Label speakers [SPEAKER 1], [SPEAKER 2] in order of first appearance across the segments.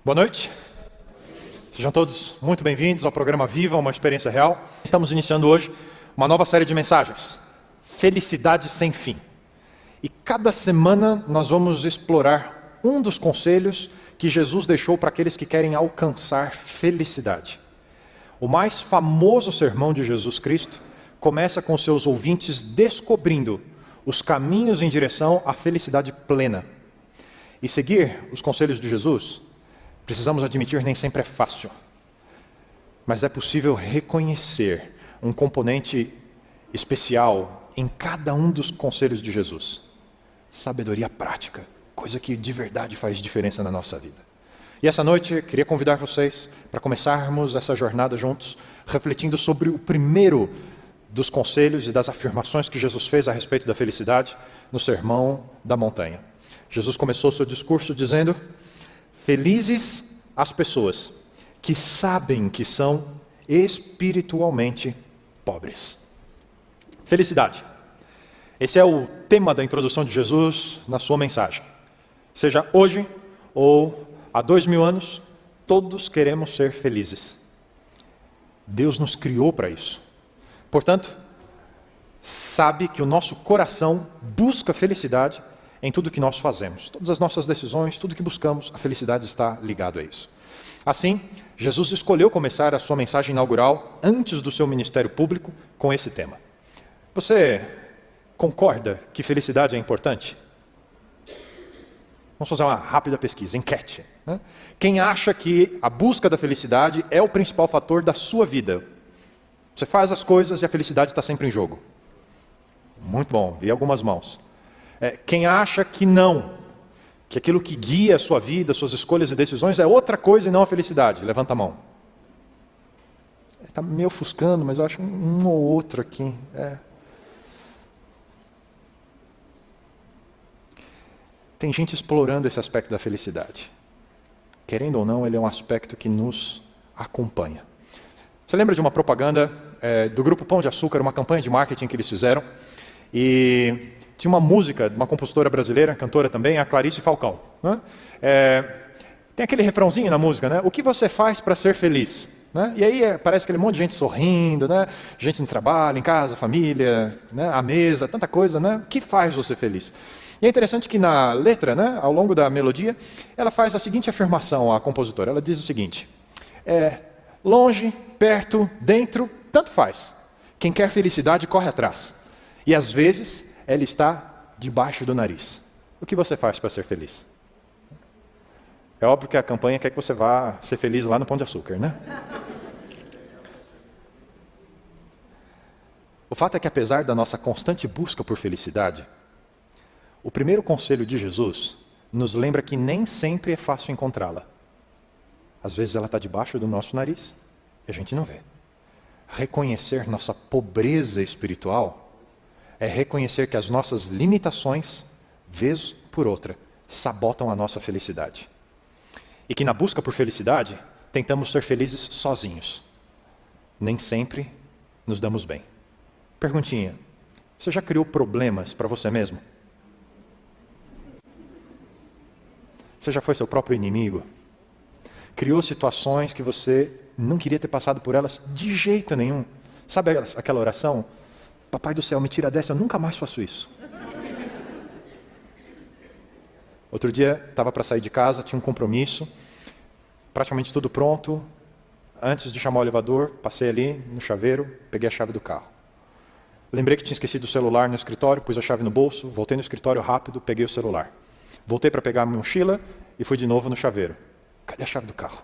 [SPEAKER 1] Boa noite. Sejam todos muito bem-vindos ao programa Viva, uma experiência real. Estamos iniciando hoje uma nova série de mensagens, Felicidade Sem Fim. E cada semana nós vamos explorar um dos conselhos que Jesus deixou para aqueles que querem alcançar felicidade. O mais famoso sermão de Jesus Cristo começa com seus ouvintes descobrindo os caminhos em direção à felicidade plena. E seguir os conselhos de Jesus, precisamos admitir, nem sempre é fácil. Mas é possível reconhecer um componente especial em cada um dos conselhos de Jesus. Sabedoria prática, coisa que de verdade faz diferença na nossa vida. E essa noite eu queria convidar vocês para começarmos essa jornada juntos, refletindo sobre o primeiro dos conselhos e das afirmações que Jesus fez a respeito da felicidade no Sermão da Montanha. Jesus começou seu discurso dizendo: felizes as pessoas que sabem que são espiritualmente pobres. Felicidade. Esse é o tema da introdução de Jesus na sua mensagem. Seja hoje ou há 2000 anos, todos queremos ser felizes. Deus nos criou para isso. Portanto, sabe que o nosso coração busca felicidade em tudo que nós fazemos. Todas as nossas decisões, tudo que buscamos, a felicidade está ligado a isso. Assim, Jesus escolheu começar a sua mensagem inaugural antes do seu ministério público com esse tema. Você concorda que felicidade é importante? Vamos fazer uma rápida pesquisa, enquete, né? Quem acha que a busca da felicidade é o principal fator da sua vida? Você faz as coisas e a felicidade está sempre em jogo. Muito bom, vi algumas mãos. Quem acha que não, que aquilo que guia a sua vida, suas escolhas e decisões é outra coisa e não a felicidade, levanta a mão. Está meio ofuscando, mas eu acho um ou outro aqui. Tem gente explorando esse aspecto da felicidade. Querendo ou não, ele é um aspecto que nos acompanha. Você lembra de uma propaganda do Grupo Pão de Açúcar, uma campanha de marketing que eles fizeram? E tinha uma música de uma compositora brasileira, cantora também, a Clarice Falcão, né? Tem aquele refrãozinho na música, né? O que você faz para ser feliz? Né? E aí parece aquele monte de gente sorrindo, né? Gente no trabalho, em casa, família, né? À mesa, tanta coisa, né? O que faz você feliz? E é interessante que na letra, né, ao longo da melodia, ela faz a seguinte afirmação, a compositora. Ela diz o seguinte: longe, perto, dentro, tanto faz. Quem quer felicidade corre atrás. E às vezes ela está debaixo do nariz. O que você faz para ser feliz? É óbvio que a campanha quer que você vá ser feliz lá no Pão de Açúcar, né? O fato é que apesar da nossa constante busca por felicidade, o primeiro conselho de Jesus nos lembra que nem sempre é fácil encontrá-la. Às vezes ela está debaixo do nosso nariz e a gente não vê. Reconhecer nossa pobreza espiritual é reconhecer que as nossas limitações, vez por outra, sabotam a nossa felicidade. E que na busca por felicidade, tentamos ser felizes sozinhos. Nem sempre nos damos bem. Perguntinha: você já criou problemas para você mesmo? Você já foi seu próprio inimigo? Criou situações que você não queria ter passado por elas de jeito nenhum? Sabe aquela oração? Papai do céu, me tira dessa, eu nunca mais faço isso. Outro dia, estava para sair de casa, tinha um compromisso, praticamente tudo pronto. Antes de chamar o elevador, passei ali no chaveiro, peguei a chave do carro. Lembrei que tinha esquecido o celular no escritório, pus a chave no bolso, voltei no escritório rápido, peguei o celular. Voltei para pegar a minha mochila e fui de novo no chaveiro. Cadê a chave do carro?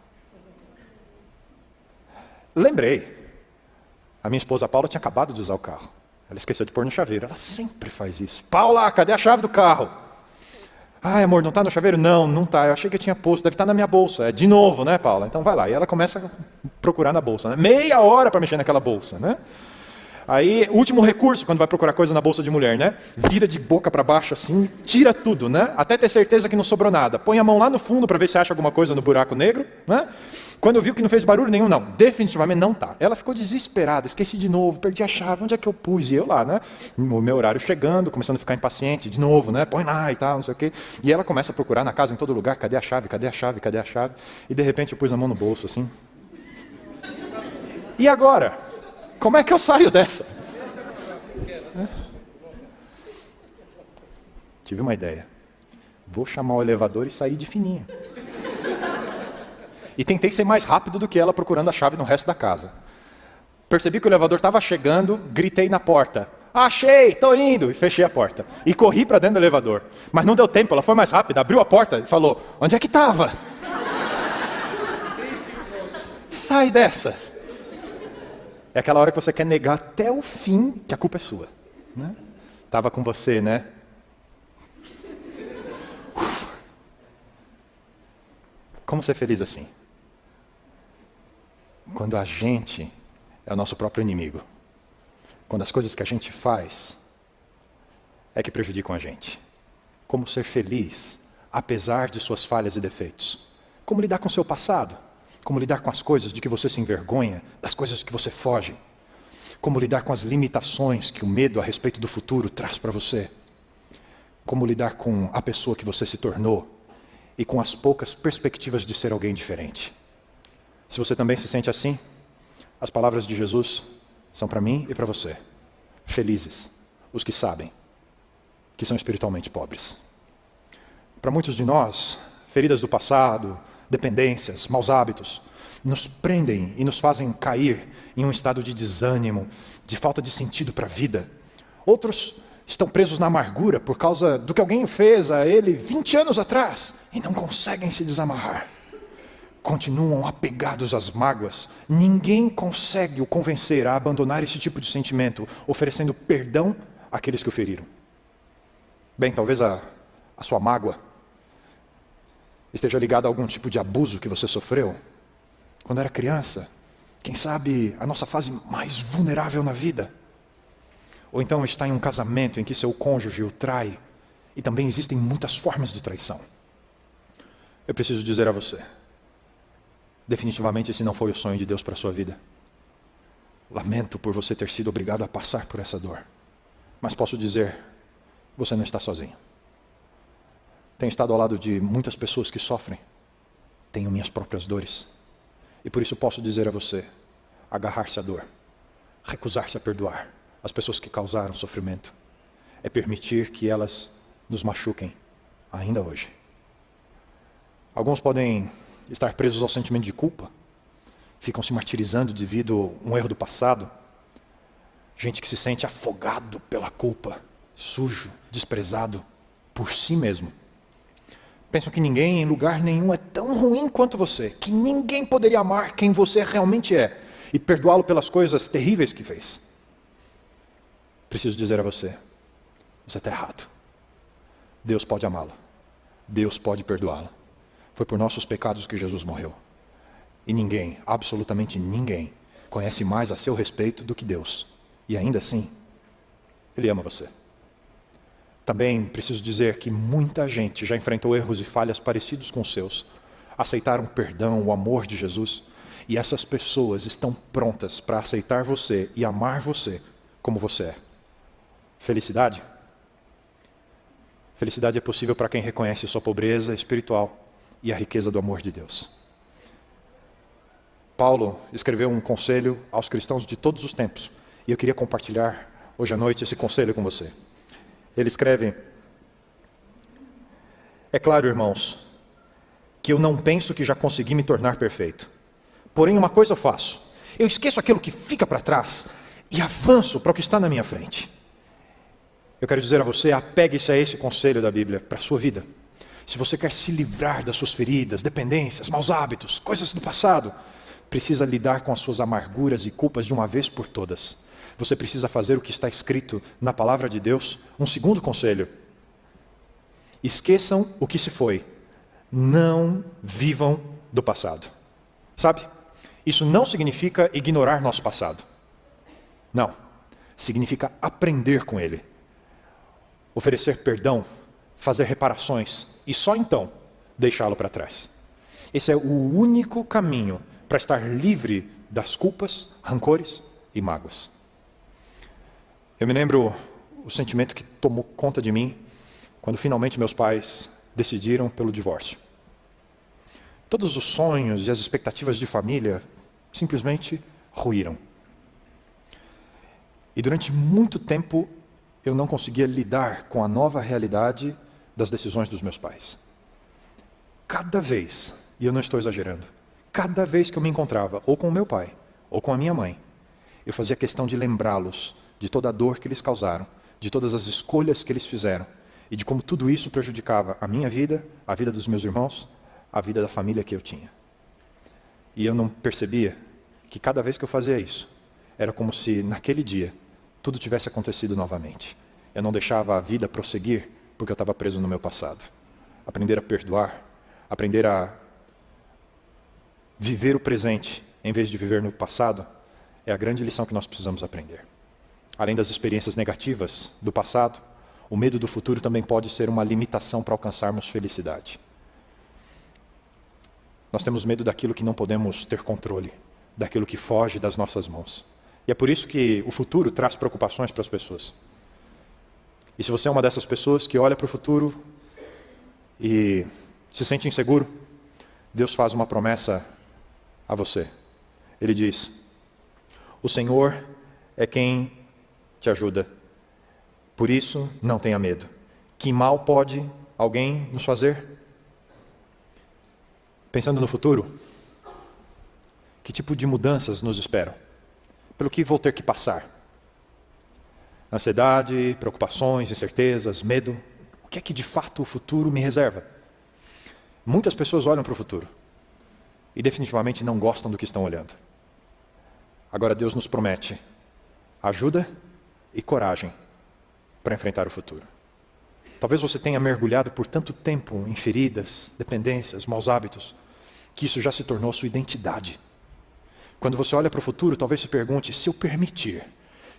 [SPEAKER 1] Lembrei. A minha esposa Paula tinha acabado de usar o carro. Ela esqueceu de pôr no chaveiro. Ela sempre faz isso. Paula, cadê a chave do carro? Ai, amor, não está no chaveiro? Não, não está. Eu achei que eu tinha posto. Deve estar na minha bolsa. É de novo, né, Paula? Então vai lá. E ela começa a procurar na bolsa, né? Meia hora para mexer naquela bolsa, né? Aí, último recurso, quando vai procurar coisa na bolsa de mulher, né? Vira de boca para baixo assim, tira tudo, né? Até ter certeza que não sobrou nada. Põe a mão lá no fundo para ver se acha alguma coisa no buraco negro, né? Quando viu que não fez barulho nenhum, não, definitivamente não tá. Ela ficou desesperada, esqueci de novo, perdi a chave, onde é que eu pus? E eu lá, né? O meu horário chegando, começando a ficar impaciente, de novo, né? Põe lá e tal, não sei o quê. E ela começa a procurar na casa, em todo lugar, cadê a chave, cadê a chave, cadê a chave? E de repente eu pus a mão no bolso assim. E agora? Como é que eu saio dessa? Tive uma ideia. Vou chamar o elevador e sair de fininho. E tentei ser mais rápido do que ela procurando a chave no resto da casa. Percebi que o elevador estava chegando, gritei na porta. Achei, estou indo! E fechei a porta. E corri para dentro do elevador. Mas não deu tempo, ela foi mais rápida, abriu a porta e falou, onde é que estava? Sai dessa! É aquela hora que você quer negar até o fim que a culpa é sua. Né? Estava com você, né? Como ser feliz assim? Quando a gente é o nosso próprio inimigo. Quando as coisas que a gente faz é que prejudicam a gente. Como ser feliz, apesar de suas falhas e defeitos. Como lidar com o seu passado. Como lidar com as coisas de que você se envergonha, das coisas que você foge. Como lidar com as limitações que o medo a respeito do futuro traz para você. Como lidar com a pessoa que você se tornou e com as poucas perspectivas de ser alguém diferente. Se você também se sente assim, as palavras de Jesus são para mim e para você. Felizes os que sabem que são espiritualmente pobres. Para muitos de nós, feridas do passado, dependências, maus hábitos, nos prendem e nos fazem cair em um estado de desânimo, de falta de sentido para a vida. Outros estão presos na amargura por causa do que alguém fez a ele 20 anos atrás e não conseguem se desamarrar. Continuam apegados às mágoas. Ninguém consegue o convencer a abandonar esse tipo de sentimento, oferecendo perdão àqueles que o feriram. Bem, talvez a sua mágoa esteja ligada a algum tipo de abuso que você sofreu quando era criança. Quem sabe a nossa fase mais vulnerável na vida. Ou então está em um casamento em que seu cônjuge o trai. E também existem muitas formas de traição. Eu preciso dizer a você, definitivamente esse não foi o sonho de Deus para a sua vida. Lamento por você ter sido obrigado a passar por essa dor. Mas posso dizer, você não está sozinho. Tenho estado ao lado de muitas pessoas que sofrem. Tenho minhas próprias dores. E por isso posso dizer a você, agarrar-se à dor, recusar-se a perdoar as pessoas que causaram sofrimento, é permitir que elas nos machuquem ainda hoje. Alguns podem estar presos ao sentimento de culpa, ficam se martirizando devido a um erro do passado. Gente que se sente afogado pela culpa, sujo, desprezado por si mesmo. Pensam que ninguém em lugar nenhum é tão ruim quanto você, que ninguém poderia amar quem você realmente é e perdoá-lo pelas coisas terríveis que fez. Preciso dizer a você, você está errado. Deus pode amá-lo. Deus pode perdoá-lo. Foi por nossos pecados que Jesus morreu. E ninguém, absolutamente ninguém, conhece mais a seu respeito do que Deus. E ainda assim, Ele ama você. Também preciso dizer que muita gente já enfrentou erros e falhas parecidos com os seus. Aceitaram o perdão, o amor de Jesus. E essas pessoas estão prontas para aceitar você e amar você como você é. Felicidade? Felicidade é possível para quem reconhece sua pobreza espiritual e a riqueza do amor de Deus. Paulo escreveu um conselho aos cristãos de todos os tempos. E eu queria compartilhar hoje à noite esse conselho com você. Ele escreve: é claro, irmãos, que eu não penso que já consegui me tornar perfeito. Porém, uma coisa eu faço. Eu esqueço aquilo que fica para trás e avanço para o que está na minha frente. Eu quero dizer a você, apegue-se a esse conselho da Bíblia para a sua vida. Se você quer se livrar das suas feridas, dependências, maus hábitos, coisas do passado, precisa lidar com as suas amarguras e culpas de uma vez por todas. Você precisa fazer o que está escrito na palavra de Deus. Um segundo conselho: esqueçam o que se foi. Não vivam do passado. Sabe? Isso não significa ignorar nosso passado. Não. significa aprender com Ele, oferecer perdão, fazer reparações e só então deixá-lo para trás. Esse é o único caminho para estar livre das culpas, rancores e mágoas. Eu me lembro o sentimento que tomou conta de mim quando finalmente meus pais decidiram pelo divórcio. Todos os sonhos e as expectativas de família simplesmente ruíram. E durante muito tempo eu não conseguia lidar com a nova realidade das decisões dos meus pais. Cada vez, e eu não estou exagerando, cada vez que eu me encontrava ou com o meu pai ou com a minha mãe, eu fazia questão de lembrá-los de toda a dor que eles causaram, de todas as escolhas que eles fizeram e de como tudo isso prejudicava a minha vida, a vida dos meus irmãos, a vida da família que eu tinha. E eu não percebia que cada vez que eu fazia isso, era como se naquele dia tudo tivesse acontecido novamente. Eu não deixava a vida prosseguir porque eu estava preso no meu passado. Aprender a perdoar, aprender a viver o presente em vez de viver no passado, é a grande lição que nós precisamos aprender. Além das experiências negativas do passado, o medo do futuro também pode ser uma limitação para alcançarmos felicidade. Nós temos medo daquilo que não podemos ter controle, daquilo que foge das nossas mãos. E é por isso que o futuro traz preocupações para as pessoas. E se você é uma dessas pessoas que olha para o futuro e se sente inseguro, Deus faz uma promessa a você. Ele diz: o Senhor é quem te ajuda. Por isso, não tenha medo. Que mal pode alguém nos fazer? Pensando no futuro, que tipo de mudanças nos esperam? Pelo que vou ter que passar? Ansiedade, preocupações, incertezas, medo. O que é que de fato o futuro me reserva? Muitas pessoas olham para o futuro e definitivamente não gostam do que estão olhando. Agora Deus nos promete ajuda e coragem para enfrentar o futuro. Talvez você tenha mergulhado por tanto tempo em feridas, dependências, maus hábitos, que isso já se tornou sua identidade. Quando você olha para o futuro, talvez se pergunte: se eu permitir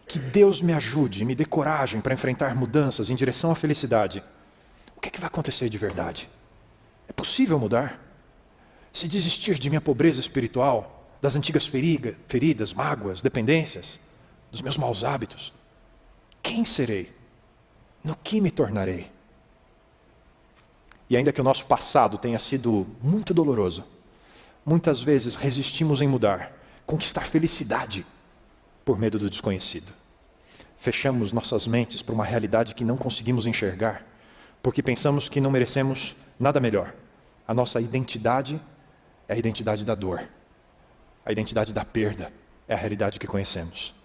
[SPEAKER 1] que Deus me ajude, me dê coragem para enfrentar mudanças em direção à felicidade, o que é que vai acontecer de verdade? É possível mudar? Se desistir de minha pobreza espiritual, das antigas feridas, mágoas, dependências, dos meus maus hábitos, quem serei? No que me tornarei? E ainda que o nosso passado tenha sido muito doloroso, muitas vezes resistimos em mudar, conquistar felicidade por medo do desconhecido. Fechamos nossas mentes para uma realidade que não conseguimos enxergar, porque pensamos que não merecemos nada melhor. A nossa identidade é a identidade da dor. A identidade da perda é a realidade que conhecemos.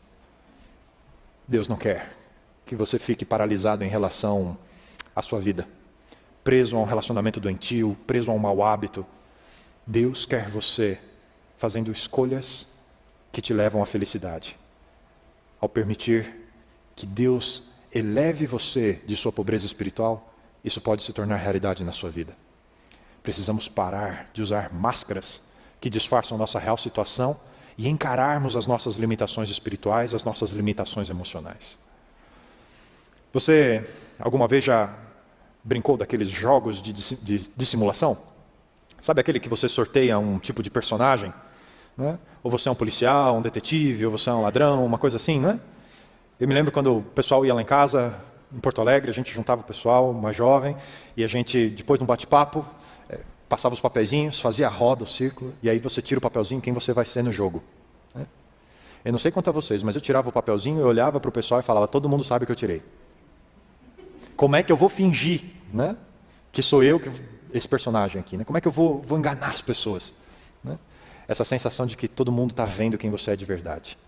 [SPEAKER 1] Deus não quer que você fique paralisado em relação à sua vida, preso a um relacionamento doentio, preso a um mau hábito. Deus quer você fazendo escolhas que te levam à felicidade. Ao permitir que Deus eleve você de sua pobreza espiritual, isso pode se tornar realidade na sua vida. Precisamos parar de usar máscaras que disfarçam nossa real situação e encararmos as nossas limitações espirituais, as nossas limitações emocionais. Você alguma vez já brincou daqueles jogos de simulação? Sabe aquele que você sorteia um tipo de personagem? Né? Ou você é um policial, um detetive, ou você é um ladrão, uma coisa assim, né? Eu me lembro quando o pessoal ia lá em casa, em Porto Alegre, a gente juntava o pessoal mais jovem, e a gente, depois de um bate-papo, passava os papeizinhos, fazia a roda, o círculo, e aí você tira o papelzinho quem você vai ser no jogo. Né? Eu não sei quanto a vocês, mas eu tirava o papelzinho, eu olhava para o pessoal e falava: todo mundo sabe que eu tirei. Como é que eu vou fingir, né, que sou eu, esse personagem aqui? Né? Como é que eu vou enganar as pessoas? Né? Essa sensação de que todo mundo está vendo quem você é de verdade.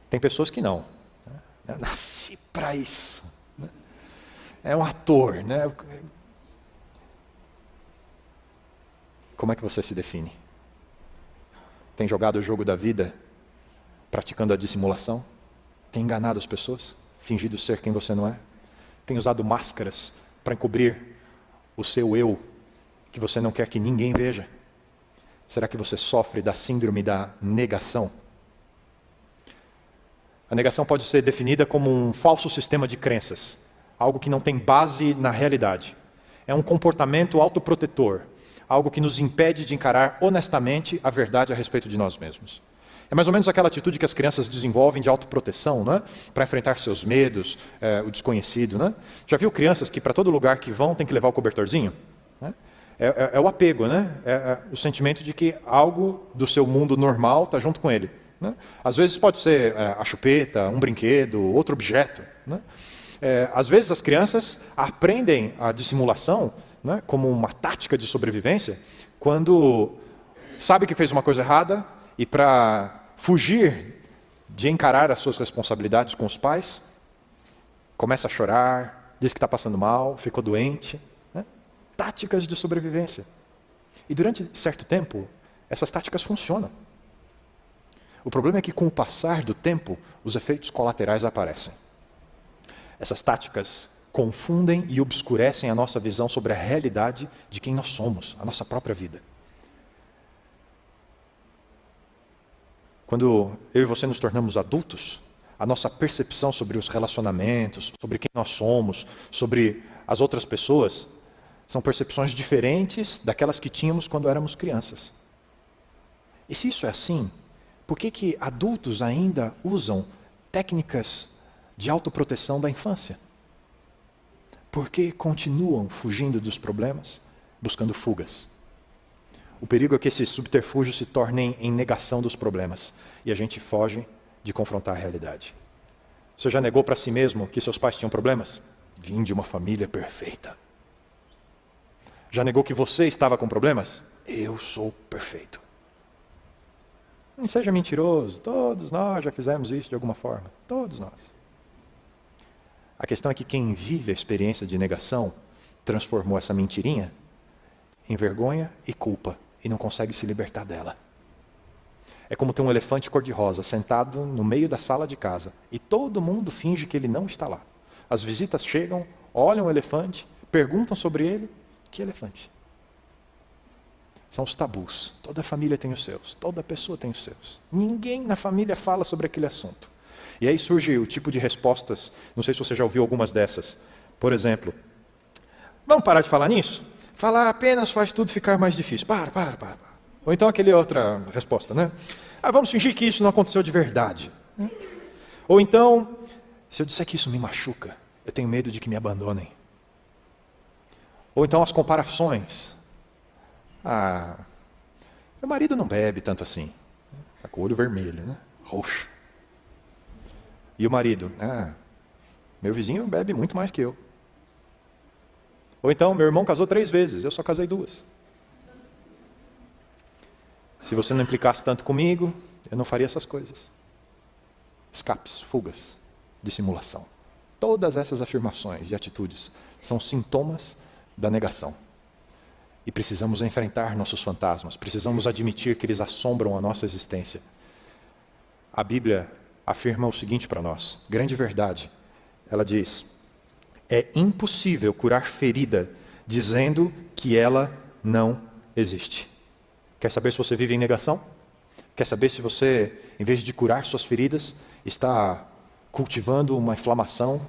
[SPEAKER 1] Tem pessoas que não. Né? Eu nasci para isso. Né? É um ator. Né? Como é que você se define? Tem jogado o jogo da vida praticando a dissimulação? Tem enganado as pessoas? Fingido ser quem você não é? Tem usado máscaras para encobrir o seu eu que você não quer que ninguém veja? Será que você sofre da síndrome da negação? A negação pode ser definida como um falso sistema de crenças, algo que não tem base na realidade. É um comportamento autoprotetor, algo que nos impede de encarar honestamente a verdade a respeito de nós mesmos. É mais ou menos aquela atitude que as crianças desenvolvem de autoproteção, né? Para enfrentar seus medos, o desconhecido. Né? Já viu crianças que para todo lugar que vão tem que levar o cobertorzinho? Né? É o apego, né? É o sentimento de que algo do seu mundo normal está junto com ele. Né? Às vezes pode ser a chupeta, um brinquedo, outro objeto. Né? Às vezes as crianças aprendem a dissimulação, né, como uma tática de sobrevivência, quando sabe que fez uma coisa errada e para fugir de encarar as suas responsabilidades com os pais, começa a chorar, diz que está passando mal, ficou doente. Né? Táticas de sobrevivência. E durante certo tempo, essas táticas funcionam. O problema é que com o passar do tempo, os efeitos colaterais aparecem. Essas táticas confundem e obscurecem a nossa visão sobre a realidade de quem nós somos, a nossa própria vida. Quando eu e você nos tornamos adultos, a nossa percepção sobre os relacionamentos, sobre quem nós somos, sobre as outras pessoas, são percepções diferentes daquelas que tínhamos quando éramos crianças. E se isso é assim, por que adultos ainda usam técnicas de autoproteção da infância? Por que continuam fugindo dos problemas, buscando fugas? O perigo é que esses subterfúgios se tornem em negação dos problemas e a gente foge de confrontar a realidade. Você já negou para si mesmo que seus pais tinham problemas? Vim de uma família perfeita. Já negou que você estava com problemas? Eu sou perfeito. Não seja mentiroso, todos nós já fizemos isso de alguma forma, todos nós. A questão é que quem vive a experiência de negação transformou essa mentirinha em vergonha e culpa e não consegue se libertar dela. É como ter um elefante cor-de-rosa sentado no meio da sala de casa e todo mundo finge que ele não está lá. As visitas chegam, olham o elefante, perguntam sobre ele. Que elefante? São os tabus. Toda família tem os seus, toda pessoa tem os seus. Ninguém na família fala sobre aquele assunto. E aí surge o tipo de respostas, não sei se você já ouviu algumas dessas. Por exemplo, vamos parar de falar nisso? Falar apenas faz tudo ficar mais difícil. Para. Ou então aquela outra resposta, né? Vamos fingir que isso não aconteceu de verdade. Ou então, se eu disser que isso me machuca, eu tenho medo de que me abandonem. Ou então as comparações. Meu marido não bebe tanto assim. Está com o olho vermelho, né? Roxo. E o marido? Meu vizinho bebe muito mais que eu. Ou então, meu irmão casou 3 vezes, eu só casei 2. Se você não implicasse tanto comigo, eu não faria essas coisas. Escapes, fugas, dissimulação. Todas essas afirmações e atitudes são sintomas da negação. E precisamos enfrentar nossos fantasmas, precisamos admitir que eles assombram a nossa existência. A Bíblia afirma o seguinte para nós, grande verdade. Ela diz: é impossível curar ferida dizendo que ela não existe. Quer saber se você vive em negação? Quer saber se você, em vez de curar suas feridas, está cultivando uma inflamação?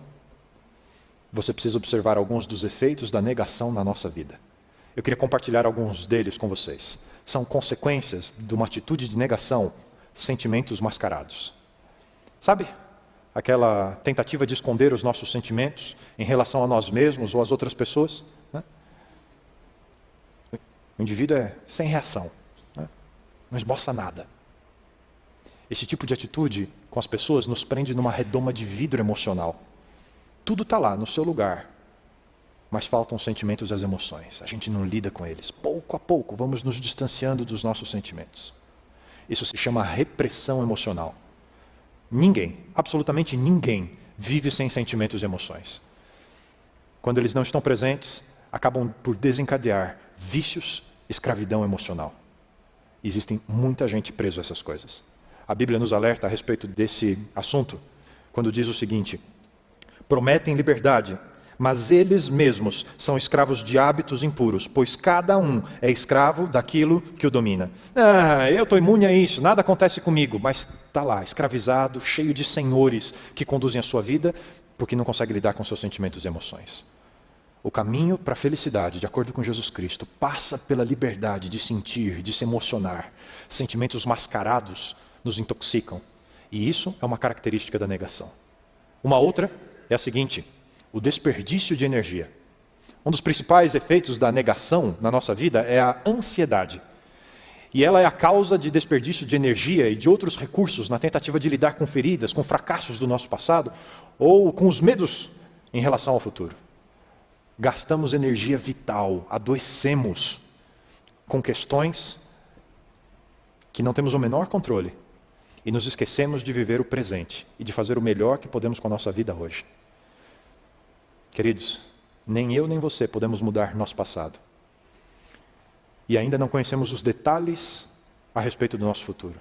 [SPEAKER 1] Você precisa observar alguns dos efeitos da negação na nossa vida. Eu queria compartilhar alguns deles com vocês. São consequências de uma atitude de negação, sentimentos mascarados. Sabe? Aquela tentativa de esconder os nossos sentimentos em relação a nós mesmos ou às outras pessoas. Né? O indivíduo é sem reação, né? Não esboça nada. Esse tipo de atitude com as pessoas nos prende numa redoma de vidro emocional. Tudo está lá, no seu lugar, mas faltam os sentimentos e as emoções. A gente não lida com eles. Pouco a pouco, vamos nos distanciando dos nossos sentimentos. Isso se chama repressão emocional. Ninguém, absolutamente ninguém, vive sem sentimentos e emoções. Quando eles não estão presentes, acabam por desencadear vícios, escravidão emocional. Existem muita gente presa a essas coisas. A Bíblia nos alerta a respeito desse assunto, quando diz o seguinte: prometem liberdade, mas eles mesmos são escravos de hábitos impuros, pois cada um é escravo daquilo que o domina. Eu estou imune a isso, nada acontece comigo, mas está lá, escravizado, cheio de senhores que conduzem a sua vida, porque não consegue lidar com seus sentimentos e emoções. O caminho para a felicidade, de acordo com Jesus Cristo, passa pela liberdade de sentir, de se emocionar. Sentimentos mascarados nos intoxicam, e isso é uma característica da negação. Uma outra é a seguinte: o desperdício de energia. Um dos principais efeitos da negação na nossa vida é a ansiedade. E ela é a causa de desperdício de energia e de outros recursos na tentativa de lidar com feridas, com fracassos do nosso passado ou com os medos em relação ao futuro. Gastamos energia vital, adoecemos com questões que não temos o menor controle e nos esquecemos de viver o presente e de fazer o melhor que podemos com a nossa vida hoje. Queridos, nem eu nem você podemos mudar nosso passado. E ainda não conhecemos os detalhes a respeito do nosso futuro.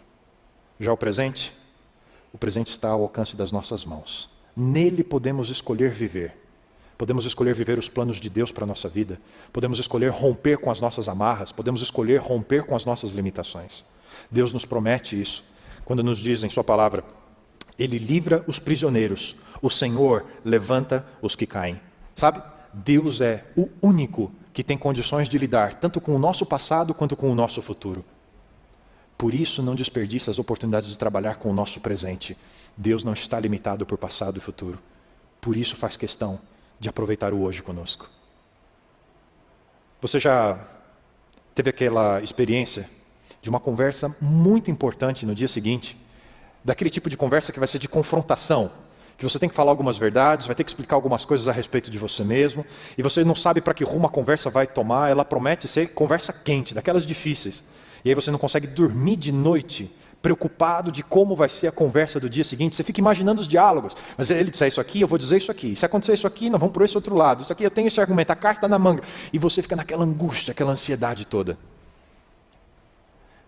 [SPEAKER 1] Já o presente está ao alcance das nossas mãos. Nele podemos escolher viver. Podemos escolher viver os planos de Deus para a nossa vida. Podemos escolher romper com as nossas amarras. Podemos escolher romper com as nossas limitações. Deus nos promete isso quando nos diz em sua palavra: Ele livra os prisioneiros, o Senhor levanta os que caem. Sabe? Deus é o único que tem condições de lidar tanto com o nosso passado quanto com o nosso futuro. Por isso não desperdiça as oportunidades de trabalhar com o nosso presente. Deus não está limitado por passado e futuro. Por isso faz questão de aproveitar o hoje conosco. Você já teve aquela experiência de uma conversa muito importante no dia seguinte? Daquele tipo de conversa que vai ser de confrontação, que você tem que falar algumas verdades, vai ter que explicar algumas coisas a respeito de você mesmo, e você não sabe para que rumo a conversa vai tomar. Ela promete ser conversa quente, daquelas difíceis. E aí você não consegue dormir de noite, preocupado de como vai ser a conversa do dia seguinte. Você fica imaginando os diálogos. Mas ele disser isso aqui, eu vou dizer isso aqui. Se acontecer isso aqui, nós vamos por esse outro lado. Isso aqui eu tenho esse argumento, a carta na manga. E você fica naquela angústia, aquela ansiedade toda.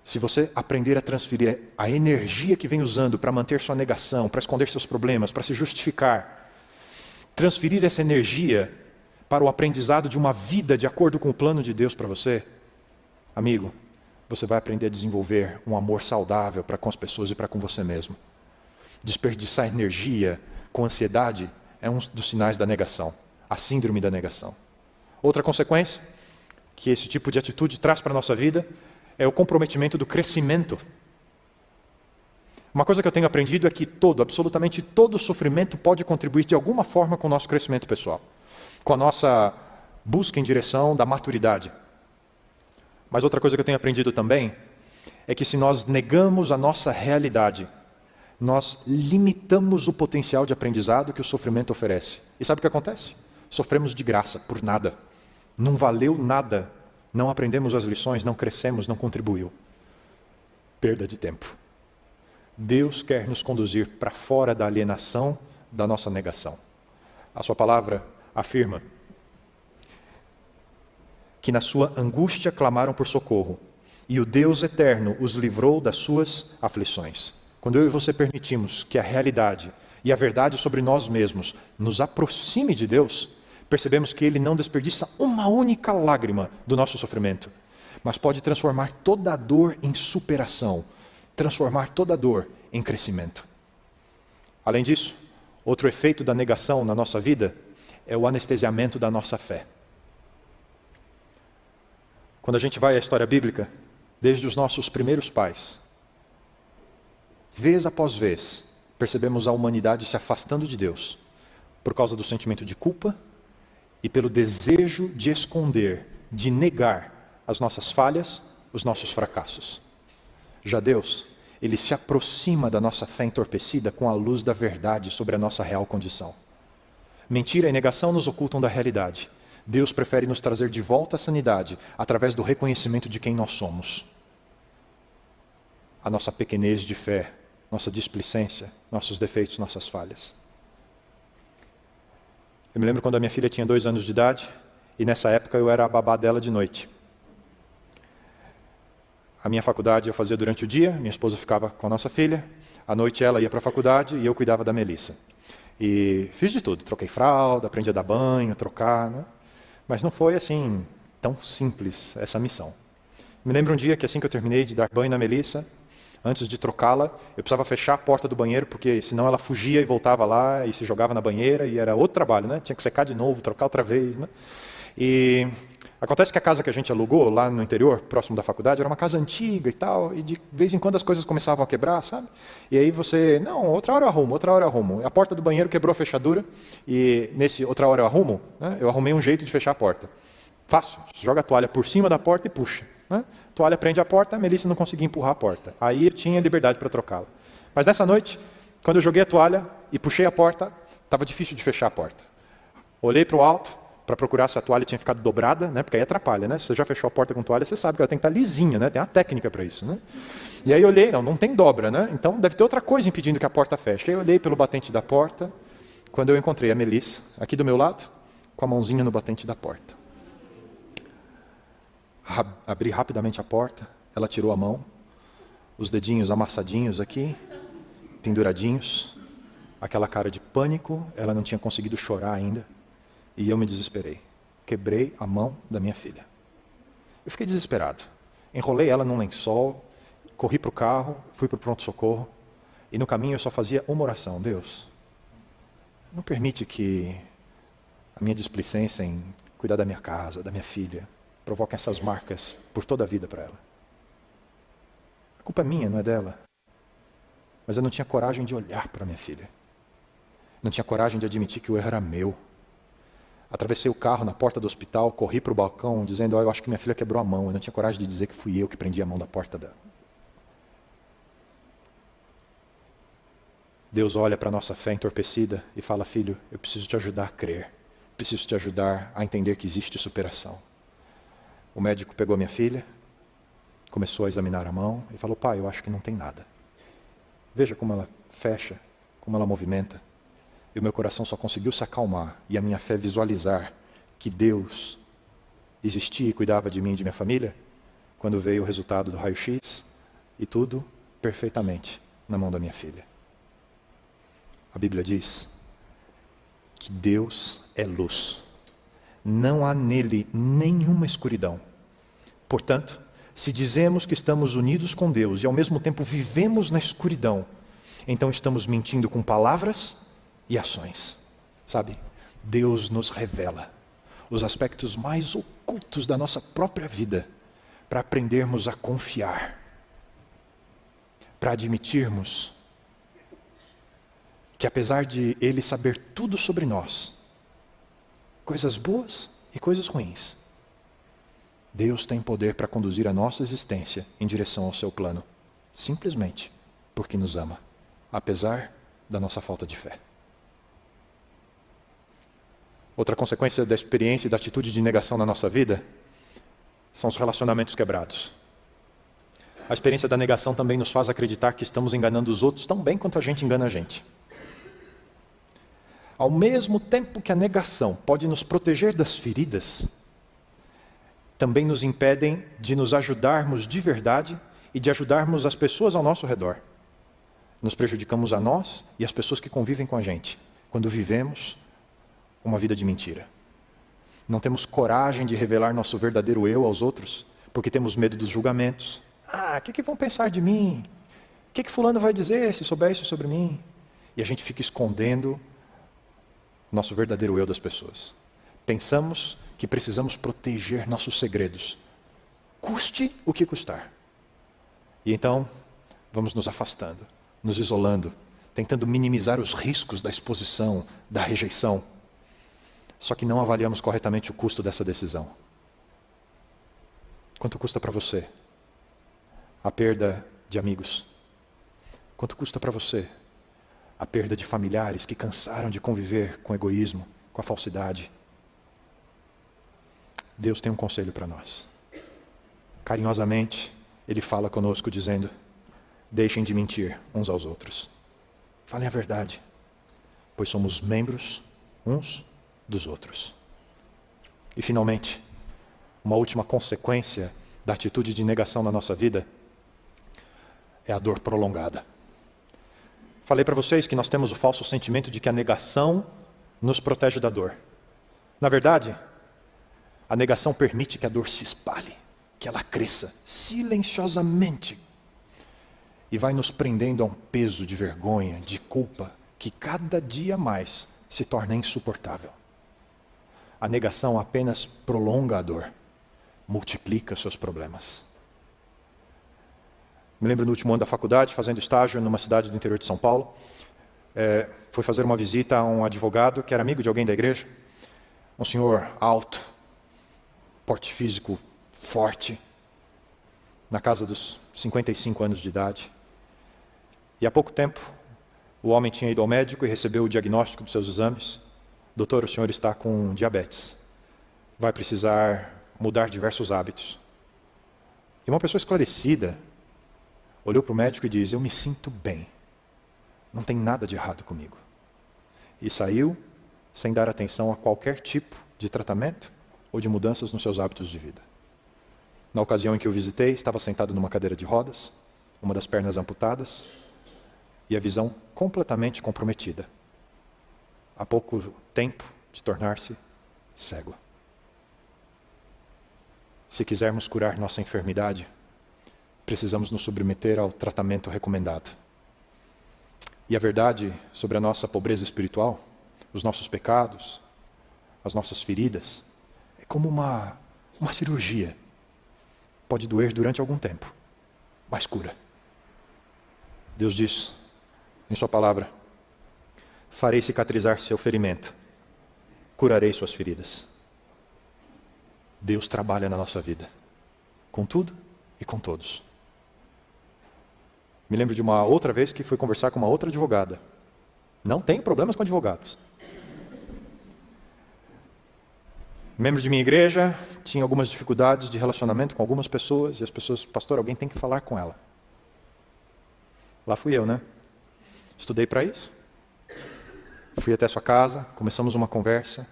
[SPEAKER 1] Se você aprender a transferir a energia que vem usando para manter sua negação, para esconder seus problemas, para se justificar, transferir essa energia para o aprendizado de uma vida de acordo com o plano de Deus para você, amigo, você vai aprender a desenvolver um amor saudável para com as pessoas e para com você mesmo. Desperdiçar energia com ansiedade é um dos sinais da negação, a síndrome da negação. Outra consequência que esse tipo de atitude traz para a nossa vida é o comprometimento do crescimento. Uma coisa que eu tenho aprendido é que absolutamente todo sofrimento pode contribuir de alguma forma com o nosso crescimento pessoal, com a nossa busca em direção da maturidade. Mas outra coisa que eu tenho aprendido também é que se nós negamos a nossa realidade, nós limitamos o potencial de aprendizado que o sofrimento oferece. E sabe o que acontece? Sofremos de graça, por nada. Não valeu nada. Não aprendemos as lições, não crescemos, não contribuiu. Perda de tempo. Deus quer nos conduzir para fora da alienação da nossa negação. A sua palavra afirma que na sua angústia clamaram por socorro, e o Deus eterno os livrou das suas aflições. Quando eu e você permitimos que a realidade e a verdade sobre nós mesmos nos aproxime de Deus, percebemos que Ele não desperdiça uma única lágrima do nosso sofrimento, mas pode transformar toda a dor em superação, transformar toda a dor em crescimento. Além disso, outro efeito da negação na nossa vida é o anestesiamento da nossa fé. Quando a gente vai à história bíblica, desde os nossos primeiros pais, vez após vez, percebemos a humanidade se afastando de Deus, por causa do sentimento de culpa, e pelo desejo de esconder, de negar as nossas falhas, os nossos fracassos. Já Deus, Ele se aproxima da nossa fé entorpecida com a luz da verdade sobre a nossa real condição. Mentira e negação nos ocultam da realidade. Deus prefere nos trazer de volta à sanidade através do reconhecimento de quem nós somos. A nossa pequenez de fé, nossa displicência, nossos defeitos, nossas falhas. Eu me lembro quando a minha filha tinha 2 anos de idade, e nessa época eu era a babá dela de noite. A minha faculdade eu fazia durante o dia, minha esposa ficava com a nossa filha, à noite ela ia para a faculdade e eu cuidava da Melissa. E fiz de tudo, troquei fralda, aprendi a dar banho, trocar, né? Mas não foi assim tão simples essa missão. Me lembro um dia que assim que eu terminei de dar banho na Melissa, antes de trocá-la, eu precisava fechar a porta do banheiro, porque senão ela fugia e voltava lá e se jogava na banheira, e era outro trabalho, né? Tinha que secar de novo, trocar outra vez, né? E acontece que a casa que a gente alugou lá no interior, próximo da faculdade, era uma casa antiga e tal, e de vez em quando as coisas começavam a quebrar, sabe? E aí você, não, outra hora eu arrumo, outra hora eu arrumo. A porta do banheiro quebrou a fechadura, e nesse outra hora eu arrumo, né? Eu arrumei um jeito de fechar a porta. Fácil, joga a toalha por cima da porta e puxa. Né? A toalha prende a porta, a Melissa não conseguia empurrar a porta. Aí eu tinha liberdade para trocá-la. Mas nessa noite, quando eu joguei a toalha e puxei a porta, estava difícil de fechar a porta. Olhei para o alto, para procurar se a toalha tinha ficado dobrada, né? Porque aí atrapalha, né? Se você já fechou a porta com toalha, você sabe que ela tem que estar lisinha, né? Tem uma técnica para isso, né? E aí eu olhei, não tem dobra, né? Então deve ter outra coisa impedindo que a porta feche. Aí eu olhei pelo batente da porta, quando eu encontrei a Melissa, aqui do meu lado, com a mãozinha no batente da porta. Abri rapidamente a porta, ela tirou a mão, os dedinhos amassadinhos aqui, penduradinhos, aquela cara de pânico, ela não tinha conseguido chorar ainda. E eu me desesperei. Quebrei a mão da minha filha. Eu fiquei desesperado. Enrolei ela num lençol, corri para o carro, fui para o pronto-socorro. E no caminho eu só fazia uma oração. Deus, não permite que a minha displicência em cuidar da minha casa, da minha filha, provoque essas marcas por toda a vida para ela. A culpa é minha, não é dela. Mas eu não tinha coragem de olhar para minha filha. Não tinha coragem de admitir que o erro era meu. Atravessei o carro na porta do hospital, corri para o balcão, dizendo, eu acho que minha filha quebrou a mão. Eu não tinha coragem de dizer que fui eu que prendi a mão da porta dela. Deus olha para a nossa fé entorpecida e fala, filho, eu preciso te ajudar a crer. Preciso te ajudar a entender que existe superação. O médico pegou minha filha, começou a examinar a mão e falou, pai, eu acho que não tem nada. Veja como ela fecha, como ela movimenta. E o meu coração só conseguiu se acalmar e a minha fé visualizar que Deus existia e cuidava de mim e de minha família, quando veio o resultado do raio-x e tudo perfeitamente na mão da minha filha. A Bíblia diz que Deus é luz. Não há nele nenhuma escuridão. Portanto, se dizemos que estamos unidos com Deus e ao mesmo tempo vivemos na escuridão, então estamos mentindo com palavras e ações. Sabe? Deus nos revela os aspectos mais ocultos da nossa própria vida para aprendermos a confiar, para admitirmos que apesar de Ele saber tudo sobre nós, coisas boas e coisas ruins, Deus tem poder para conduzir a nossa existência em direção ao seu plano, simplesmente porque nos ama, apesar da nossa falta de fé. Outra consequência da experiência e da atitude de negação na nossa vida são os relacionamentos quebrados. A experiência da negação também nos faz acreditar que estamos enganando os outros tão bem quanto a gente engana a gente. Ao mesmo tempo que a negação pode nos proteger das feridas, também nos impedem de nos ajudarmos de verdade e de ajudarmos as pessoas ao nosso redor. Nos prejudicamos a nós e as pessoas que convivem com a gente, quando vivemos uma vida de mentira. Não temos coragem de revelar nosso verdadeiro eu aos outros, porque temos medo dos julgamentos. O que vão pensar de mim? O que fulano vai dizer se souber isso sobre mim? E a gente fica escondendo nosso verdadeiro eu das pessoas. Pensamos que precisamos proteger nossos segredos, custe o que custar. E então, vamos nos afastando, nos isolando, tentando minimizar os riscos da exposição, da rejeição. Só que não avaliamos corretamente o custo dessa decisão. Quanto custa para você a perda de amigos? Quanto custa para você a perda de familiares que cansaram de conviver com o egoísmo, com a falsidade? Deus tem um conselho para nós. Carinhosamente, Ele fala conosco dizendo, deixem de mentir uns aos outros. Falem a verdade, pois somos membros uns dos outros. E finalmente, uma última consequência da atitude de negação na nossa vida é a dor prolongada. falei para vocês que nós temos o falso sentimento de que a negação nos protege da dor. Na verdade, a negação permite que a dor se espalhe, que ela cresça silenciosamente e vai nos prendendo a um peso de vergonha, de culpa, que cada dia mais se torna insuportável. A negação apenas prolonga a dor, multiplica seus problemas. Me lembro no último ano da faculdade, fazendo estágio numa cidade do interior de São Paulo, fui fazer uma visita a um advogado que era amigo de alguém da igreja, um senhor alto, porte físico forte, na casa dos 55 anos de idade. E há pouco tempo, o homem tinha ido ao médico e recebeu o diagnóstico dos seus exames. Doutor, o senhor está com diabetes. Vai precisar mudar diversos hábitos. E uma pessoa esclarecida olhou para o médico e disse: eu me sinto bem. Não tem nada de errado comigo. E saiu sem dar atenção a qualquer tipo de tratamento ou de mudanças nos seus hábitos de vida. Na ocasião em que eu visitei, estava sentado numa cadeira de rodas, uma das pernas amputadas e a visão completamente comprometida. Há pouco tempo de tornar-se cego. Se quisermos curar nossa enfermidade, precisamos nos submeter ao tratamento recomendado. E a verdade sobre a nossa pobreza espiritual, os nossos pecados, as nossas feridas, é como uma cirurgia. Pode doer durante algum tempo, mas cura. Deus diz em sua palavra: farei cicatrizar seu ferimento, curarei suas feridas. Deus trabalha na nossa vida, com tudo e com todos. Me lembro de uma outra vez que fui conversar com uma outra advogada. Não tenho problemas com advogados. Membro de minha igreja, tinha algumas dificuldades de relacionamento com algumas pessoas, e as pessoas: pastor, alguém tem que falar com ela. Lá fui eu, né? Estudei para isso. Fui até sua casa, começamos uma conversa,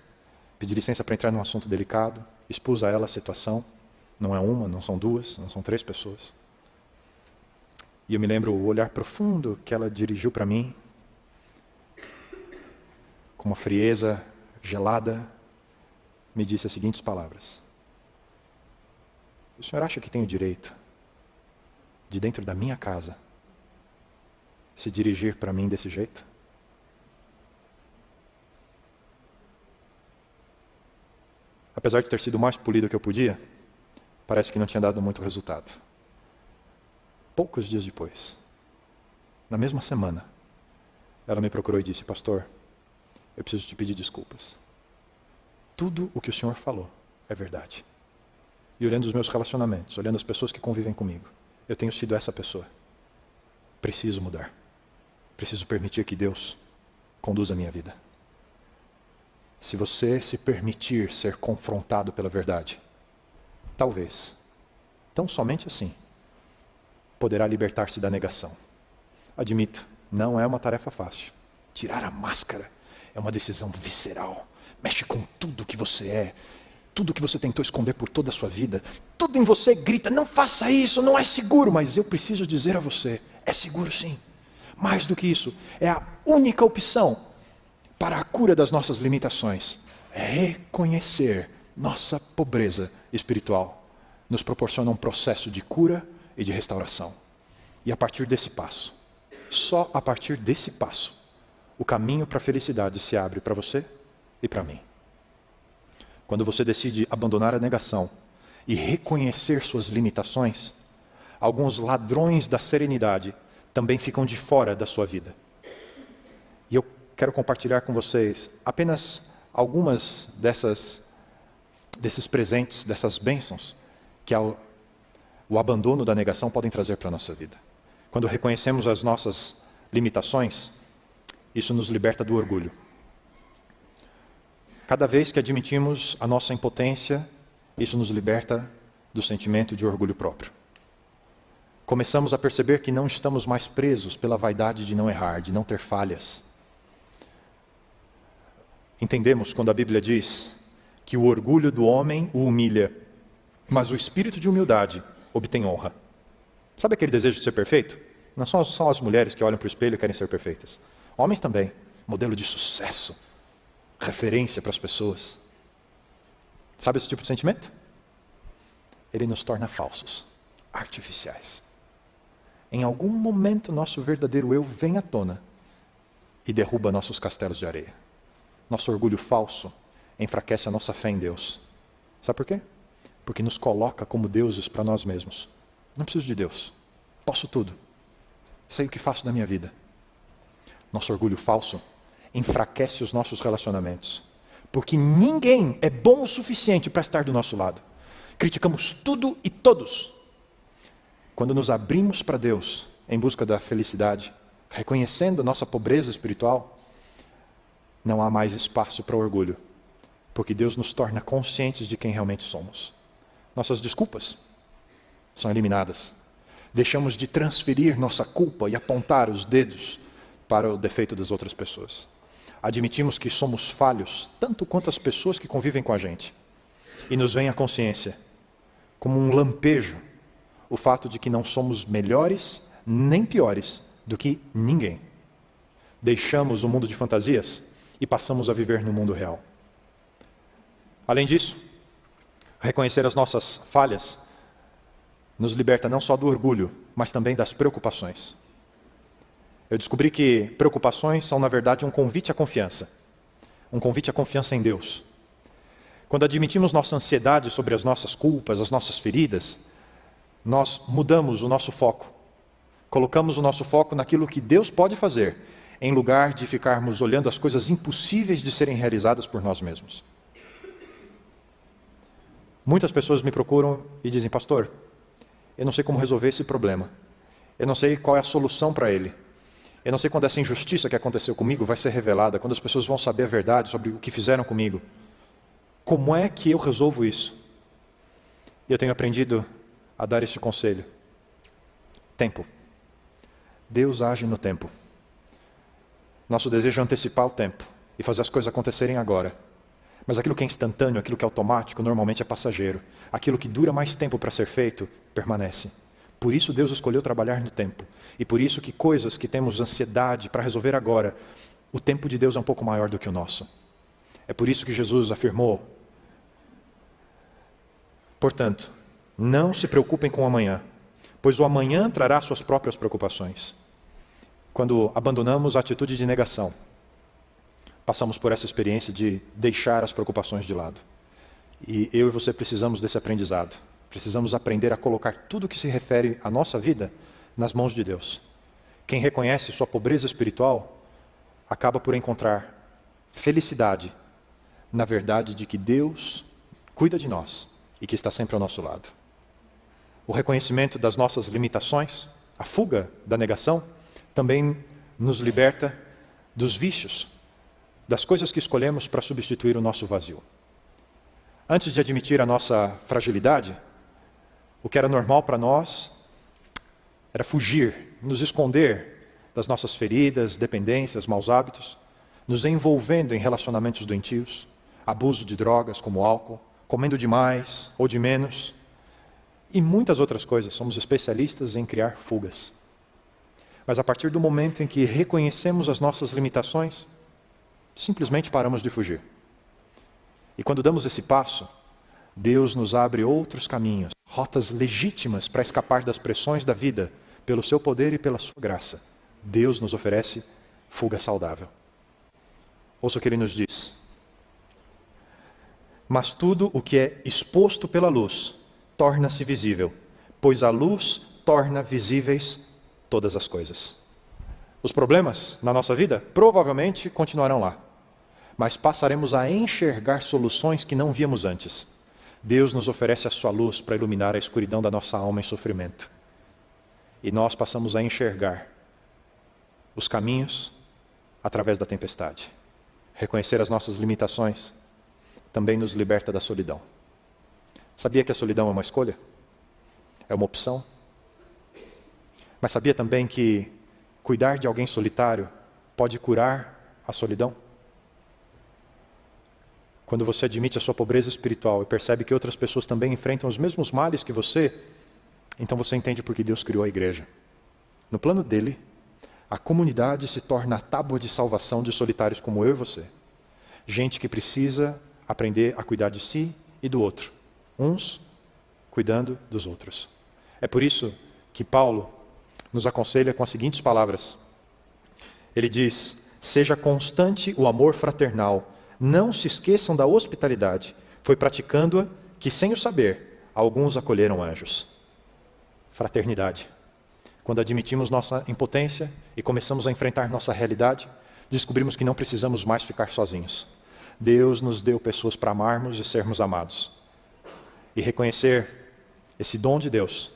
[SPEAKER 1] pedi licença para entrar num assunto delicado, expus a ela a situação. Não é uma, não são duas, não são 3 pessoas. E eu me lembro o olhar profundo que ela dirigiu para mim, com uma frieza gelada, me disse as seguintes palavras: o senhor acha que tem o direito de, dentro da minha casa, se dirigir para mim desse jeito? Apesar de ter sido o mais polido que eu podia, parece que não tinha dado muito resultado. Poucos dias depois, na mesma semana, ela me procurou e disse: pastor, eu preciso te pedir desculpas. Tudo o que o senhor falou é verdade. E olhando os meus relacionamentos, olhando as pessoas que convivem comigo, eu tenho sido essa pessoa. Preciso mudar. Preciso permitir que Deus conduza a minha vida. Se você se permitir ser confrontado pela verdade, talvez, tão somente assim, poderá libertar-se da negação. Admito, não é uma tarefa fácil. Tirar a máscara é uma decisão visceral. Mexe com tudo que você é, tudo que você tentou esconder por toda a sua vida. Tudo em você grita: não faça isso, não é seguro. Mas eu preciso dizer a você: é seguro sim. Mais do que isso, é a única opção para a cura das nossas limitações. É reconhecer nossa pobreza espiritual. Nos proporciona um processo de cura e de restauração. E a partir desse passo, só a partir desse passo, o caminho para a felicidade se abre para você e para mim. Quando você decide abandonar a negação e reconhecer suas limitações, alguns ladrões da serenidade também ficam de fora da sua vida. E eu quero compartilhar com vocês apenas algumas desses presentes, dessas bênçãos que o abandono da negação podem trazer para a nossa vida. Quando reconhecemos as nossas limitações, isso nos liberta do orgulho. Cada vez que admitimos a nossa impotência, isso nos liberta do sentimento de orgulho próprio. Começamos a perceber que não estamos mais presos pela vaidade de não errar, de não ter falhas. Entendemos quando a Bíblia diz que o orgulho do homem o humilha, mas o espírito de humildade obtém honra. Sabe aquele desejo de ser perfeito? Não são só as mulheres que olham para o espelho e querem ser perfeitas. Homens também. Modelo de sucesso. Referência para as pessoas. Sabe esse tipo de sentimento? Ele nos torna falsos, artificiais. Em algum momento, nosso verdadeiro eu vem à tona e derruba nossos castelos de areia. Nosso orgulho falso enfraquece a nossa fé em Deus. Sabe por quê? Porque nos coloca como deuses para nós mesmos. Não preciso de Deus. Posso tudo. Sei o que faço da minha vida. Nosso orgulho falso enfraquece os nossos relacionamentos. Porque ninguém é bom o suficiente para estar do nosso lado. Criticamos tudo e todos. Quando nos abrimos para Deus em busca da felicidade, reconhecendo nossa pobreza espiritual, não há mais espaço para orgulho, porque Deus nos torna conscientes de quem realmente somos. Nossas desculpas são eliminadas. Deixamos de transferir nossa culpa e apontar os dedos para o defeito das outras pessoas. Admitimos que somos falhos, tanto quanto as pessoas que convivem com a gente. E nos vem a consciência, como um lampejo, o fato de que não somos melhores nem piores do que ninguém. Deixamos o mundo de fantasias e passamos a viver no mundo real. Além disso, reconhecer as nossas falhas nos liberta não só do orgulho, mas também das preocupações. Eu descobri que preocupações são, na verdade, um convite à confiança. Um convite à confiança em Deus. Quando admitimos nossa ansiedade sobre as nossas culpas, as nossas feridas, nós mudamos o nosso foco. Colocamos o nosso foco naquilo que Deus pode fazer, em lugar de ficarmos olhando as coisas impossíveis de serem realizadas por nós mesmos. Muitas pessoas me procuram e dizem: pastor, eu não sei como resolver esse problema. Eu não sei qual é a solução para ele. Eu não sei quando essa injustiça que aconteceu comigo vai ser revelada, quando as pessoas vão saber a verdade sobre o que fizeram comigo. Como é que eu resolvo isso? E eu tenho aprendido a dar esse conselho. Tempo. Deus age no tempo. Nosso desejo é antecipar o tempo e fazer as coisas acontecerem agora. Mas aquilo que é instantâneo, aquilo que é automático, normalmente é passageiro. Aquilo que dura mais tempo para ser feito, permanece. Por isso Deus escolheu trabalhar no tempo. E por isso que coisas que temos ansiedade para resolver agora, o tempo de Deus é um pouco maior do que o nosso. É por isso que Jesus afirmou: portanto, não se preocupem com o amanhã, pois o amanhã trará suas próprias preocupações. Quando abandonamos a atitude de negação, passamos por essa experiência de deixar as preocupações de lado. E eu e você precisamos desse aprendizado. Precisamos aprender a colocar tudo que se refere à nossa vida nas mãos de Deus. Quem reconhece sua pobreza espiritual acaba por encontrar felicidade na verdade de que Deus cuida de nós e que está sempre ao nosso lado. O reconhecimento das nossas limitações, a fuga da negação, também nos liberta dos vícios, das coisas que escolhemos para substituir o nosso vazio. Antes de admitir a nossa fragilidade, o que era normal para nós era fugir, nos esconder das nossas feridas, dependências, maus hábitos, nos envolvendo em relacionamentos doentios, abuso de drogas como álcool, comendo demais ou de menos, e muitas outras coisas. Somos especialistas em criar fugas. Mas a partir do momento em que reconhecemos as nossas limitações, simplesmente paramos de fugir. E quando damos esse passo, Deus nos abre outros caminhos, rotas legítimas para escapar das pressões da vida, pelo seu poder e pela sua graça. Deus nos oferece fuga saudável. Ouça o que ele nos diz: mas tudo o que é exposto pela luz torna-se visível, pois a luz torna visíveis todas as coisas. Os problemas na nossa vida provavelmente continuarão lá, mas passaremos a enxergar soluções que não víamos antes. Deus nos oferece a sua luz para iluminar a escuridão da nossa alma em sofrimento. E nós passamos a enxergar os caminhos através da tempestade. Reconhecer as nossas limitações também nos liberta da solidão. Sabia que a solidão é uma escolha? É uma opção? Mas sabia também que cuidar de alguém solitário pode curar a solidão? Quando você admite a sua pobreza espiritual e percebe que outras pessoas também enfrentam os mesmos males que você, então você entende por que Deus criou a igreja. no plano dele, a comunidade se torna a tábua de salvação de solitários como eu e você. Gente que precisa aprender a cuidar de si e do outro. Uns cuidando dos outros. É por isso que Paulo nos aconselha com as seguintes palavras. Ele diz: seja constante o amor fraternal. Não se esqueçam da hospitalidade. Foi praticando-a que, sem o saber, alguns acolheram anjos. Fraternidade. Quando admitimos nossa impotência e começamos a enfrentar nossa realidade, descobrimos que não precisamos mais ficar sozinhos. Deus nos deu pessoas para amarmos e sermos amados. E reconhecer esse dom de Deus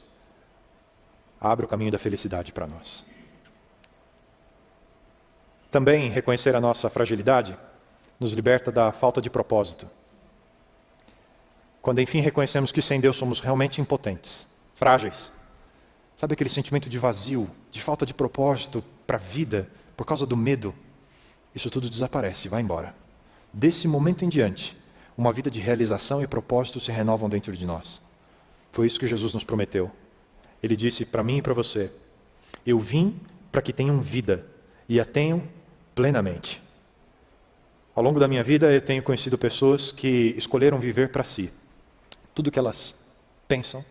[SPEAKER 1] abre o caminho da felicidade para nós. Também reconhecer a nossa fragilidade nos liberta da falta de propósito. Quando enfim reconhecemos que sem Deus somos realmente impotentes, frágeis. Sabe aquele sentimento de vazio, de falta de propósito para a vida, por causa do medo? Isso tudo desaparece, vai embora. Desse momento em diante, uma vida de realização e propósito se renovam dentro de nós. Foi isso que Jesus nos prometeu. Ele disse para mim e para você: eu vim para que tenham vida e a tenham plenamente. Ao longo da minha vida eu tenho conhecido pessoas que escolheram viver para si. Tudo que elas pensam,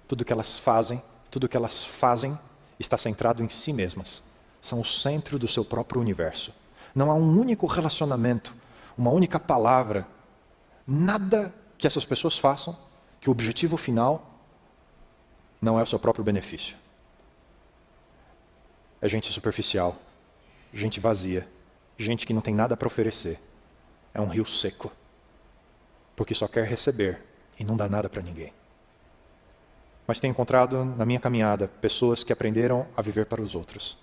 [SPEAKER 1] tudo que elas fazem está centrado em si mesmas. São o centro do seu próprio universo. Não há um único relacionamento, uma única palavra, nada que essas pessoas façam, que o objetivo final não é o seu próprio benefício. É gente superficial, gente vazia, gente que não tem nada para oferecer. É um rio seco, porque só quer receber e não dá nada para ninguém. Mas tenho encontrado na minha caminhada pessoas que aprenderam a viver para os outros.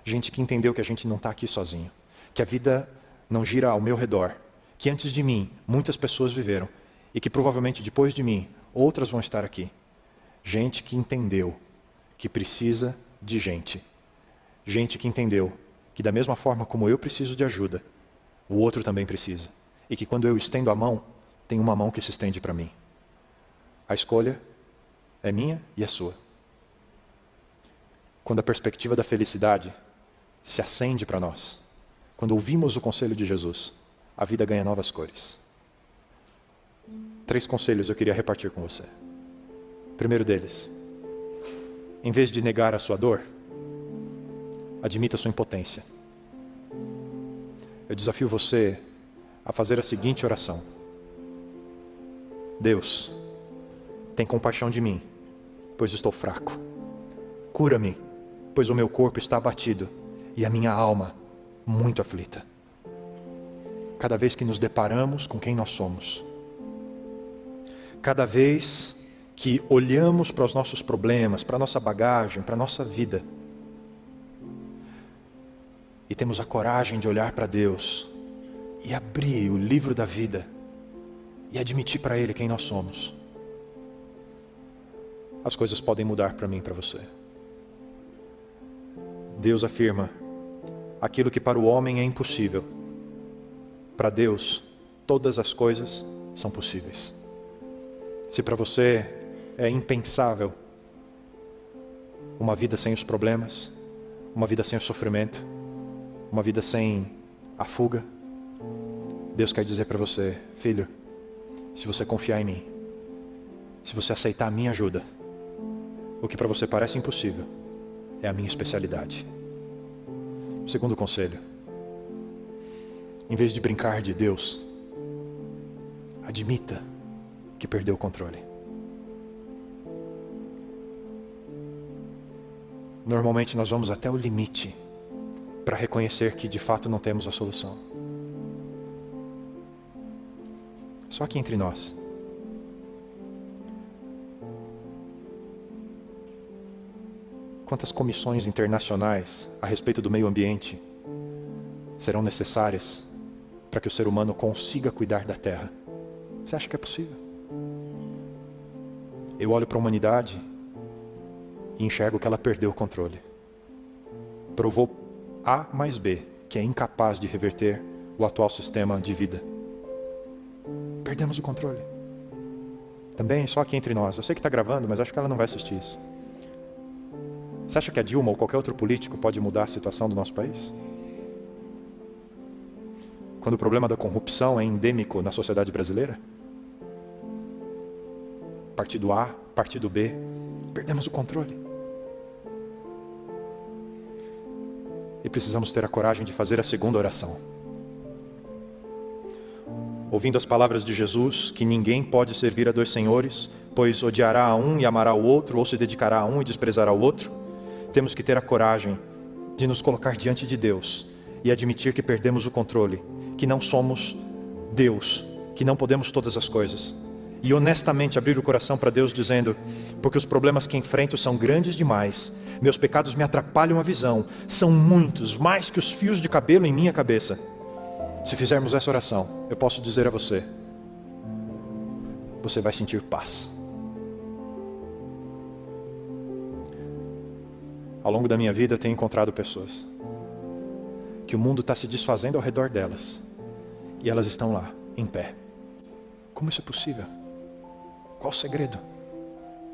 [SPEAKER 1] Gente que entendeu que a gente não está aqui sozinho, que a vida não gira ao meu redor, que antes de mim muitas pessoas viveram e que provavelmente depois de mim outras vão estar aqui. Gente que entendeu que precisa de gente. Gente que entendeu que da mesma forma como eu preciso de ajuda, o outro também precisa. E que quando eu estendo a mão, tem uma mão que se estende para mim. A escolha é minha e a sua. Quando a perspectiva da felicidade se acende para nós, quando ouvimos o conselho de Jesus, a vida ganha novas cores. 3 conselhos eu queria repartir com você. Primeiro deles, em vez de negar a sua dor, admita a sua impotência. Eu desafio você a fazer a seguinte oração: Deus, tem compaixão de mim, pois estou fraco. Cura-me, pois o meu corpo está abatido e a minha alma muito aflita. Cada vez que nos deparamos com quem nós somos, cada vez que olhamos para os nossos problemas, para a nossa bagagem, para a nossa vida, e temos a coragem de olhar para Deus e abrir o livro da vida e admitir para Ele quem nós somos, as coisas podem mudar para mim e para você. Deus afirma: aquilo que para o homem é impossível, para Deus todas as coisas são possíveis. Se para você é impensável uma vida sem os problemas, uma vida sem o sofrimento, uma vida sem a fuga, Deus quer dizer para você: filho, se você confiar em mim, se você aceitar a minha ajuda, o que para você parece impossível é a minha especialidade. Segundo conselho, em vez de brincar de Deus, admita que perdeu o controle. Normalmente nós vamos até o limite para reconhecer que de fato não temos a solução. Só aqui entre nós. Quantas comissões internacionais a respeito do meio ambiente serão necessárias para que o ser humano consiga cuidar da Terra? Você acha que é possível? Eu olho para a humanidade e enxergo que ela perdeu o controle. Provou A mais B que é incapaz de reverter o atual sistema de vida. Perdemos o controle. Também só aqui entre nós. Eu sei que está gravando, mas acho que ela não vai assistir isso. Você acha que a Dilma ou qualquer outro político pode mudar a situação do nosso país? Quando o problema da corrupção é endêmico na sociedade brasileira? Partido A, partido B, perdemos o controle. E precisamos ter a coragem de fazer a segunda oração. Ouvindo as palavras de Jesus, que ninguém pode servir a dois senhores, pois odiará a um e amará o outro, ou se dedicará a um e desprezará o outro, temos que ter a coragem de nos colocar diante de Deus e admitir que perdemos o controle, que não somos Deus, que não podemos todas as coisas. E honestamente abrir o coração para Deus dizendo, porque os problemas que enfrento são grandes demais, meus pecados me atrapalham a visão, são muitos, mais que os fios de cabelo em minha cabeça. Se fizermos essa oração, eu posso dizer a você, você vai sentir paz. Ao longo da minha vida eu tenho encontrado pessoas que o mundo está se desfazendo ao redor delas e elas estão lá, em pé. Como isso é possível? Qual o segredo?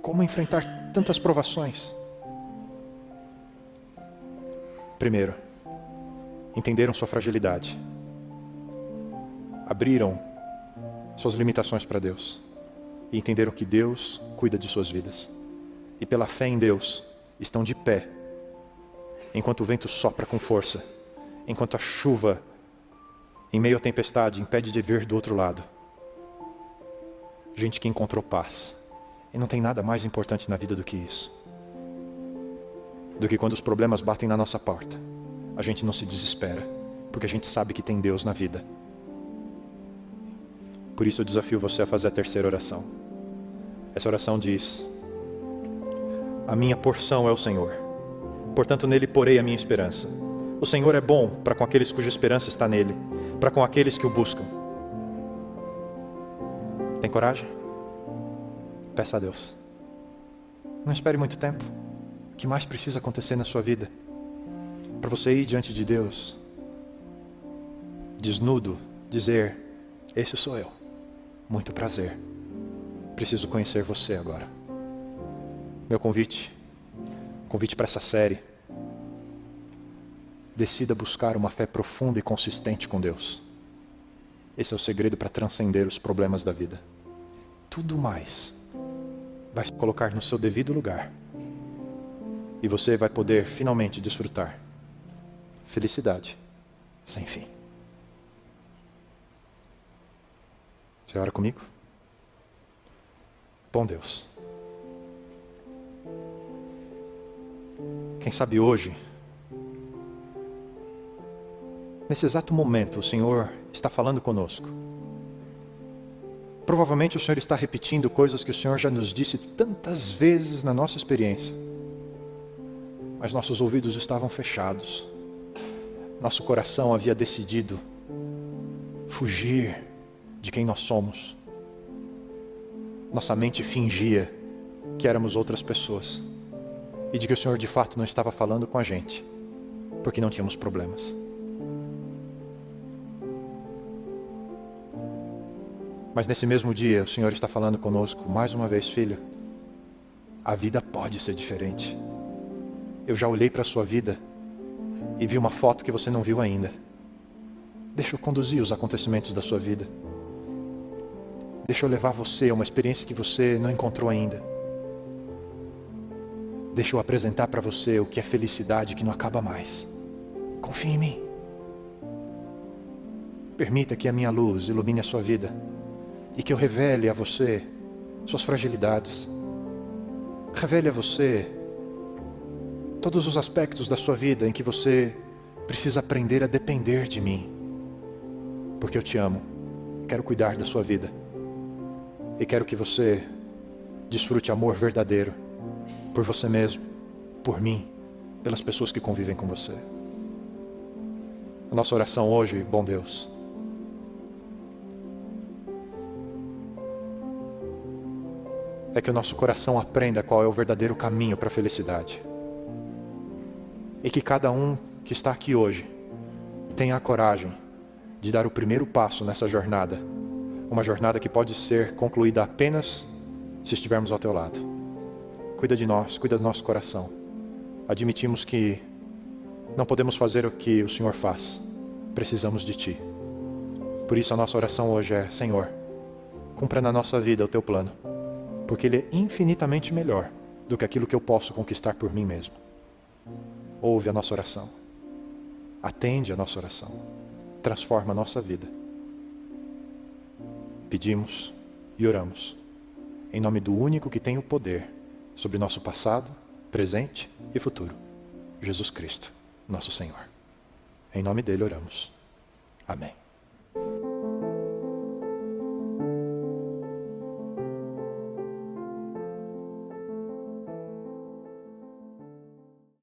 [SPEAKER 1] Como enfrentar tantas provações? Primeiro, entenderam sua fragilidade. Abriram suas limitações para Deus e entenderam que Deus cuida de suas vidas. E pela fé em Deus, estão de pé, enquanto o vento sopra com força, enquanto a chuva, em meio à tempestade, impede de ver do outro lado. Gente que encontrou paz. E não tem nada mais importante na vida do que isso. Do que quando os problemas batem na nossa porta, a gente não se desespera, porque a gente sabe que tem Deus na vida. Por isso eu desafio você a fazer a terceira oração. Essa oração diz, a minha porção é o Senhor, portanto nele porei a minha esperança. O Senhor é bom para com aqueles cuja esperança está nele, para com aqueles que o buscam. Tem coragem? Peça a Deus. Não espere muito tempo. O que mais precisa acontecer na sua vida? Para você ir diante de Deus, desnudo, dizer, esse sou eu. Muito prazer. Preciso conhecer você agora. Meu convite para essa série. Decida buscar uma fé profunda e consistente com Deus. Esse é o segredo para transcender os problemas da vida. Tudo mais vai se colocar no seu devido lugar. E você vai poder finalmente desfrutar felicidade sem fim. Você ora comigo? Bom Deus, quem sabe hoje, nesse exato momento, o Senhor está falando conosco. Provavelmente o Senhor está repetindo coisas que o Senhor já nos disse tantas vezes na nossa experiência. Mas nossos ouvidos estavam fechados. Nosso coração havia decidido fugir de quem nós somos. Nossa mente fingia que éramos outras pessoas. E de que o Senhor de fato não estava falando com a gente, porque não tínhamos problemas. Mas nesse mesmo dia, o Senhor está falando conosco, mais uma vez, filho, a vida pode ser diferente. Eu já olhei para a sua vida e vi uma foto que você não viu ainda. Deixa eu conduzir os acontecimentos da sua vida. Deixa eu levar você a uma experiência que você não encontrou ainda. Deixa eu apresentar para você o que é felicidade que não acaba mais. Confie em mim. Permita que a minha luz ilumine a sua vida. E que eu revele a você suas fragilidades. Revele a você todos os aspectos da sua vida em que você precisa aprender a depender de mim. Porque eu te amo. Quero cuidar da sua vida. E quero que você desfrute amor verdadeiro. Por você mesmo, por mim, pelas pessoas que convivem com você. A nossa oração hoje, bom Deus, é que o nosso coração aprenda qual é o verdadeiro caminho para a felicidade. E que cada um que está aqui hoje tenha a coragem de dar o primeiro passo nessa jornada. Uma jornada que pode ser concluída apenas se estivermos ao teu lado. Cuida de nós, cuida do nosso coração. admitimos que não podemos fazer o que o Senhor faz. Precisamos de Ti. Por isso a nossa oração hoje é: Senhor, cumpra na nossa vida o Teu plano, porque Ele é infinitamente melhor do que aquilo que eu posso conquistar por mim mesmo. Ouve a nossa oração. Atende a nossa oração. Transforma a nossa vida. Pedimos e oramos em nome do único que tem o poder sobre nosso passado, presente e futuro, Jesus Cristo, nosso Senhor. Em nome dele oramos. Amém.